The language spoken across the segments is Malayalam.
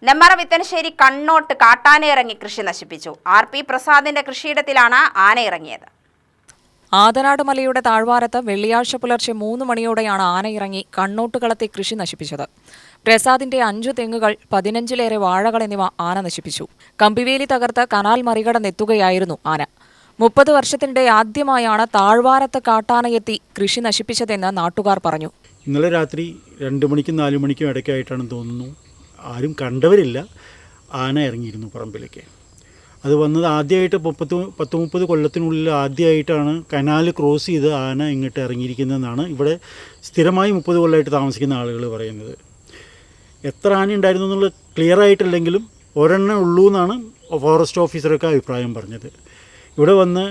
നെന്മാറ വിത്തനശ്ശേരി കണ്ണോട്ട് കാട്ടാനയിറങ്ങി കൃഷി നശിപ്പിച്ചു. RP പ്രസാദിന്റെ കൃഷിയിടത്തിലാണ് ആന ഇറങ്ങിയത്. ആതനാട് മലയുടെ താഴ്വാരത്ത് വെള്ളിയാഴ്ച പുലർച്ചെ 3 മണിയോടെയാണ് ആനയിറങ്ങി കണ്ണോട്ടുകളത്തെ കൃഷി നശിപ്പിച്ചത്. പ്രസാദിന്റെ 5 തെങ്ങുകൾ, 15ലേറെ വാഴകൾ എന്നിവ ആന നശിപ്പിച്ചു. കമ്പിവേലി തകർത്ത് കനാൽ മറികടന്നെത്തുകയായിരുന്നു ആന. 30 വർഷത്തിനിടെ ആദ്യമായാണ് താഴ്വാരത്ത് കാട്ടാനയെത്തി കൃഷി നശിപ്പിച്ചതെന്ന് നാട്ടുകാർ പറഞ്ഞു. ഇന്നലെ രാത്രി 2 മണിക്കും 4 മണിക്കും ഇടയ്ക്കായിട്ടാണെന്ന് തോന്നുന്നു. ആരും കണ്ടവരില്ല. ആന ഇറങ്ങിയിരുന്നു പറമ്പിലേക്ക്. അത് വന്നത് ആദ്യമായിട്ട് 30 കൊല്ലത്തിനുള്ളിൽ ആദ്യമായിട്ടാണ് കനാൽ ക്രോസ് ചെയ്ത് ആന ഇങ്ങോട്ട് ഇറങ്ങിയിരിക്കുന്നതെന്നാണ് ഇവിടെ സ്ഥിരമായി 30 കൊല്ലമായിട്ട് താമസിക്കുന്ന ആളുകൾ പറയുന്നത്. എത്ര ആന ഉണ്ടായിരുന്നു എന്നുള്ളത് ക്ലിയർ ആയിട്ടില്ലെങ്കിലും ഒരെണ്ണം ഉള്ളൂ എന്നാണ് ഫോറസ്റ്റ് ഓഫീസറൊക്കെ അഭിപ്രായം പറഞ്ഞത്. ഇവിടെ വന്ന്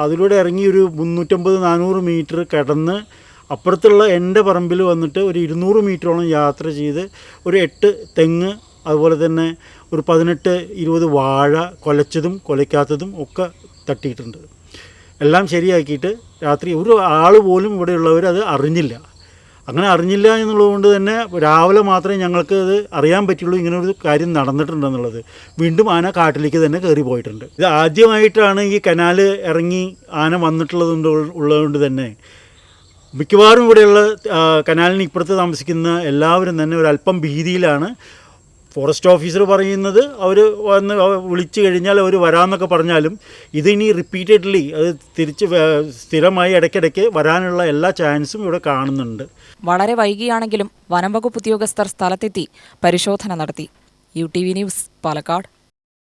അതിലൂടെ ഇറങ്ങി ഒരു 350-400 മീറ്റർ കടന്ന് അപ്പുറത്തുള്ള എൻ്റെ പറമ്പിൽ വന്നിട്ട് ഒരു 200 മീറ്ററോളം യാത്ര ചെയ്ത് ഒരു 8 തെങ്ങ്, അതുപോലെ തന്നെ ഒരു 18-20 വാഴ കൊലച്ചതും കൊലയ്ക്കാത്തതും ഒക്കെ തട്ടിയിട്ടുണ്ട്. എല്ലാം ശരിയാക്കിയിട്ട് രാത്രി ഒരു ആൾ പോലും ഇവിടെയുള്ളവർ അത് അറിഞ്ഞില്ല. അങ്ങനെ അറിഞ്ഞില്ല എന്നുള്ളതുകൊണ്ട് തന്നെ രാവിലെ മാത്രമേ ഞങ്ങൾക്ക് അത് അറിയാൻ പറ്റുള്ളൂ ഇങ്ങനൊരു കാര്യം നടന്നിട്ടുണ്ടെന്നുള്ളത്. വീണ്ടും ആന കാട്ടിലേക്ക് തന്നെ കയറി പോയിട്ടുണ്ട്. ഇത് ആദ്യമായിട്ടാണ് ഈ കനാൽ ഇറങ്ങി ആന ഉള്ളതുകൊണ്ട് തന്നെ മിക്കവാറും ഇവിടെയുള്ള കനാലിന് ഇപ്പുറത്ത് താമസിക്കുന്ന എല്ലാവരും തന്നെ ഒരല്പം ഭീതിയിലാണ്. ഫോറസ്റ്റ് ഓഫീസർ പറയുന്നത് അവർ വന്ന് വിളിച്ചു കഴിഞ്ഞാൽ അവർ വരാമെന്നൊക്കെ പറഞ്ഞാലും ഇതിനി റിപ്പീറ്റഡ്ലി അത് തിരിച്ച് സ്ഥിരമായി ഇടയ്ക്കിടയ്ക്ക് വരാനുള്ള എല്ലാ ചാൻസും ഇവിടെ കാണുന്നുണ്ട്. വളരെ വൈകിയാണെങ്കിലും വനം വകുപ്പ് ഉദ്യോഗസ്ഥർ സ്ഥലത്തെത്തി പരിശോധന നടത്തി. UTV news, Palakkad.